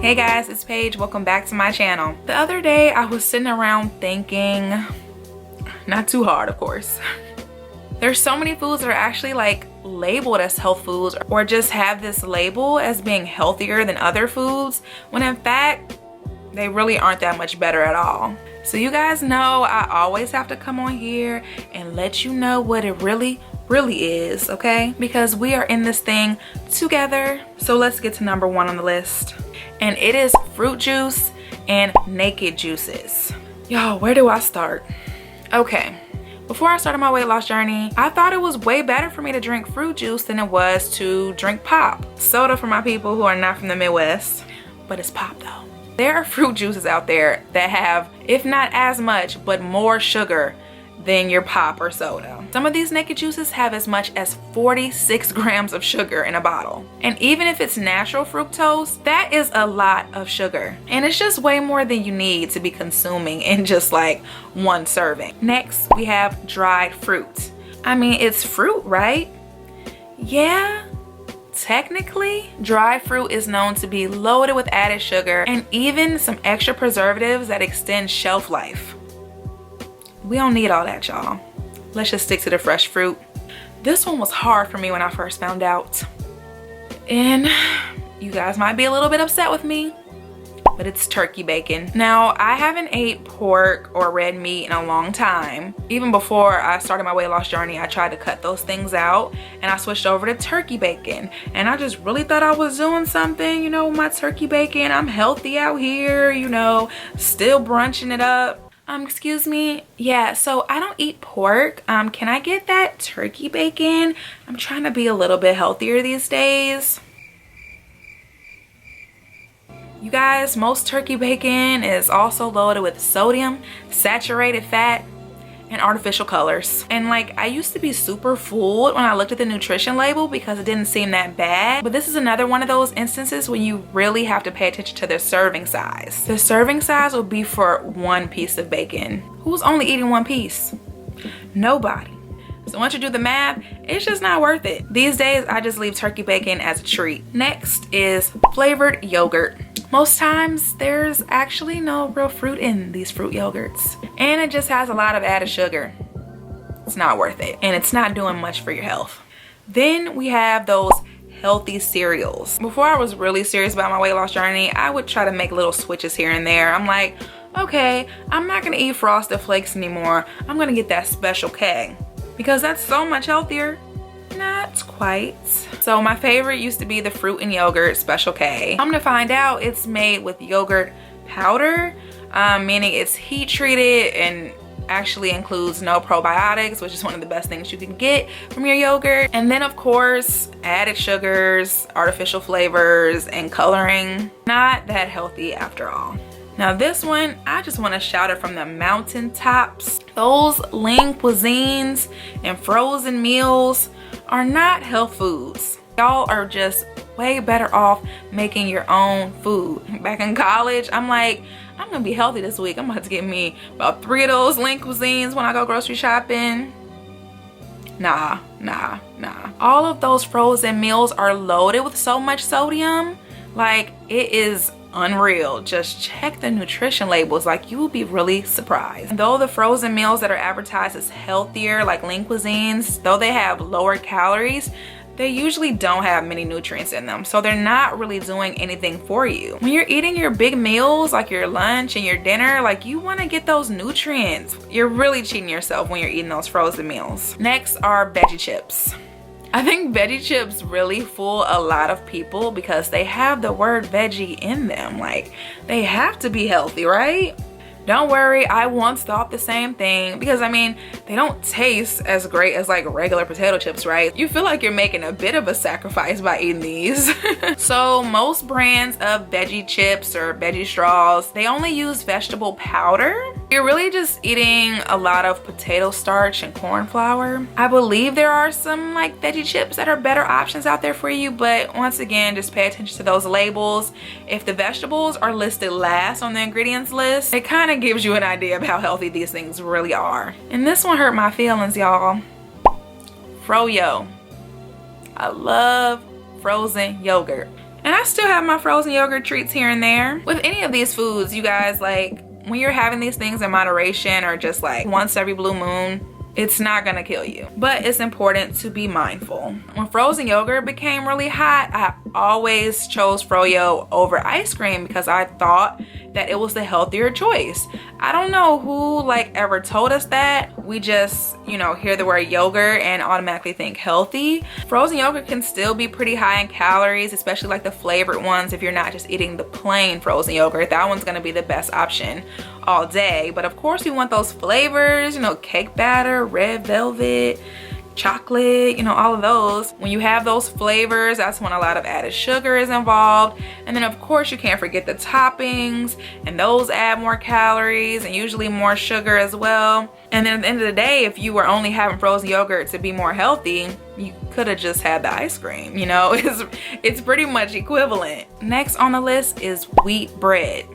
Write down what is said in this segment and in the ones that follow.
Hey guys, it's Paige. Welcome back to my channel. The other day I was sitting around thinking, not too hard of course, there's so many foods that are actually like labeled as health foods or just have this label as being healthier than other foods, when in fact they really aren't that much better at all. So you guys know I always have to come on here and let you know what it really is, okay? Because we are in this thing together. So let's get to number one on the list. And it is fruit juice and naked juices. Y'all, where do I start? Okay, before I started my weight loss journey, I thought it was way better for me to drink fruit juice than it was to drink pop. Soda for my people who are not from the Midwest, but it's pop though. There are fruit juices out there that have, if not as much, but more sugar than your pop or soda. Some of these naked juices have as much as 46 grams of sugar in a bottle. And even if it's natural fructose, that is a lot of sugar. And it's just way more than you need to be consuming in just like one serving. Next, we have dried fruit. I mean, it's fruit, right? Yeah. Technically, dried fruit is known to be loaded with added sugar and even some extra preservatives that extend shelf life. We don't need all that, y'all. Let's just stick to the fresh fruit. This one was hard for me when I first found out. And you guys might be a little bit upset with me, but it's turkey bacon. Now, I haven't ate pork or red meat in a long time. Even before I started my weight loss journey, I tried to cut those things out and I switched over to turkey bacon. And I just really thought I was doing something, you know, with my turkey bacon. I'm healthy out here, you know, still brunching it up. Excuse me. Yeah, so I don't eat pork. Can I get that turkey bacon? I'm trying to be a little bit healthier these days. You guys, most turkey bacon is also loaded with sodium, saturated fat, and artificial colors. And like, I used to be super fooled when I looked at the nutrition label because it didn't seem that bad. But this is another one of those instances when you really have to pay attention to the serving size. The serving size will be for one piece of bacon. Who's only eating one piece? Nobody. So once you do the math, it's just not worth it. These days, I just leave turkey bacon as a treat. Next is flavored yogurt. Most times, there's actually no real fruit in these fruit yogurts. And it just has a lot of added sugar. It's not worth it. And it's not doing much for your health. Then we have those healthy cereals. Before I was really serious about my weight loss journey, I would try to make little switches here and there. I'm like, okay, I'm not gonna eat Frosted Flakes anymore. I'm gonna get that Special K because that's so much healthier. Not quite. So my favorite used to be the fruit and yogurt Special K. I'm gonna find out it's made with yogurt powder, meaning it's heat treated and actually includes no probiotics, which is one of the best things you can get from your yogurt. And then of course, added sugars, artificial flavors, and coloring. Not that healthy after all. Now this one, I just want to shout it from the mountaintops. Those lean cuisines and frozen meals are not health foods. Y'all are just way better off making your own food. Back in college, I'm like, I'm gonna be healthy this week. I'm about to get me about 3 of those lean cuisines when I go grocery shopping. Nah. All of those frozen meals are loaded with so much sodium. Like, it is unreal. Just check the nutrition labels, like you will be really surprised. And though the frozen meals that are advertised as healthier, like lean cuisines, though they have lower calories, they usually don't have many nutrients in them, so they're not really doing anything for you. When you're eating your big meals, like your lunch and your dinner, like you want to get those nutrients. You're really cheating yourself when you're eating those frozen meals. Next are veggie chips. I think veggie chips really fool a lot of people because they have the word veggie in them. Like, they have to be healthy, right? Don't worry, I once thought the same thing because I mean, they don't taste as great as like regular potato chips, right? You feel like you're making a bit of a sacrifice by eating these. So most brands of veggie chips or veggie straws, they only use vegetable powder. You're really just eating a lot of potato starch and corn flour. I believe there are some like veggie chips that are better options out there for you, but once again, just pay attention to those labels. If the vegetables are listed last on the ingredients list, it kind of gives you an idea of how healthy these things really are. And this one hurt my feelings, y'all. Froyo. I love frozen yogurt. And I still have my frozen yogurt treats here and there. With any of these foods, you guys, like when you're having these things in moderation or just like once every blue moon, it's not gonna kill you, but it's important to be mindful. When frozen yogurt became really hot, I always chose froyo over ice cream because I thought that it was the healthier choice. I don't know who like ever told us that. We just, you know, hear the word yogurt and automatically think healthy. Frozen yogurt can still be pretty high in calories, especially like the flavored ones. If you're not just eating the plain frozen yogurt, that one's gonna be the best option all day. But of course we want those flavors, you know, cake batter, red velvet, chocolate, you know, all of those. When you have those flavors, that's when a lot of added sugar is involved. And then of course you can't forget the toppings, and those add more calories and usually more sugar as well. And then at the end of the day, if you were only having frozen yogurt to be more healthy, you could have just had the ice cream, you know. It's pretty much equivalent. Next on the list is wheat bread.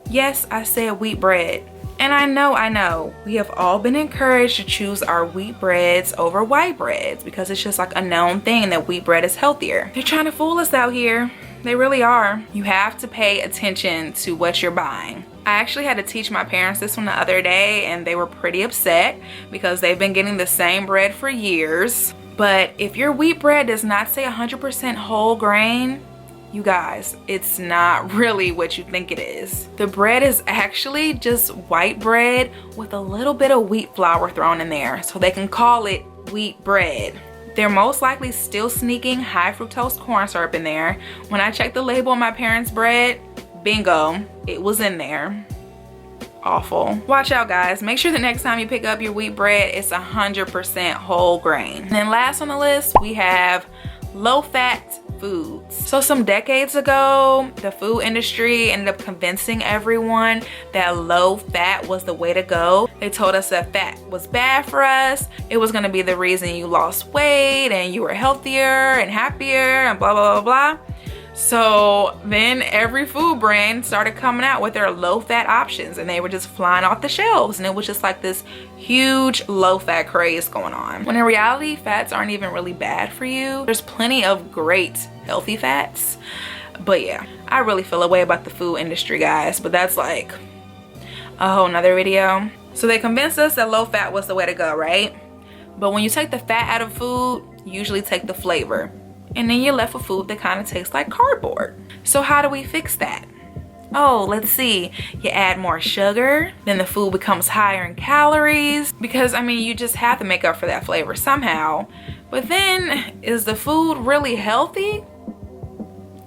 Yes, I said wheat bread. And I know, we have all been encouraged to choose our wheat breads over white breads because it's just like a known thing that wheat bread is healthier. They're trying to fool us out here. They really are. You have to pay attention to what you're buying. I actually had to teach my parents this one the other day, and they were pretty upset because they've been getting the same bread for years. But if your wheat bread does not say 100% whole grain, you guys, it's not really what you think it is. The bread is actually just white bread with a little bit of wheat flour thrown in there, so they can call it wheat bread. They're most likely still sneaking high fructose corn syrup in there. When I checked the label on my parents' bread, bingo, it was in there. Awful. Watch out, guys. Make sure the next time you pick up your wheat bread, it's 100% whole grain. And then last on the list, we have low-fat foods. So some decades ago, the food industry ended up convincing everyone that low fat was the way to go. They told us that fat was bad for us. It was gonna be the reason you lost weight and you were healthier and happier and blah, blah, blah, blah. So then every food brand started coming out with their low fat options, and they were just flying off the shelves, and it was just like this huge low fat craze going on. When in reality, fats aren't even really bad for you. There's plenty of great healthy fats. But yeah, I really feel a way about the food industry, guys, but that's like a whole nother video. So they convinced us that low fat was the way to go, right? But when you take the fat out of food, you usually take the flavor. And then you're left with food that kind of tastes like cardboard. So how do we fix that? Oh, let's see. You add more sugar, then the food becomes higher in calories, because I mean, you just have to make up for that flavor somehow. But then, is the food really healthy?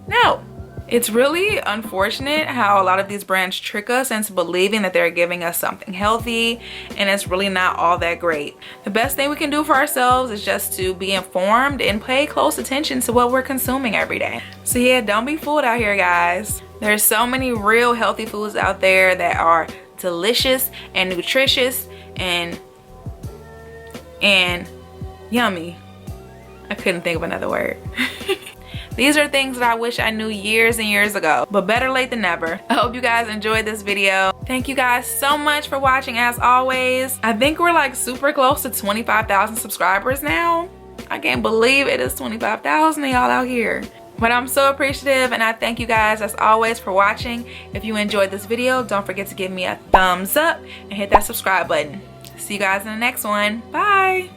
No. It's really unfortunate how a lot of these brands trick us into believing that they're giving us something healthy, and it's really not all that great. The best thing we can do for ourselves is just to be informed and pay close attention to what we're consuming every day. So yeah, don't be fooled out here, guys. There's so many real healthy foods out there that are delicious and nutritious and yummy. I couldn't think of another word. These are things that I wish I knew years and years ago, but better late than never. I hope you guys enjoyed this video. Thank you guys so much for watching as always. I think we're like super close to 25,000 subscribers now. I can't believe it is 25,000 of y'all out here. But I'm so appreciative, and I thank you guys as always for watching. If you enjoyed this video, don't forget to give me a thumbs up and hit that subscribe button. See you guys in the next one. Bye.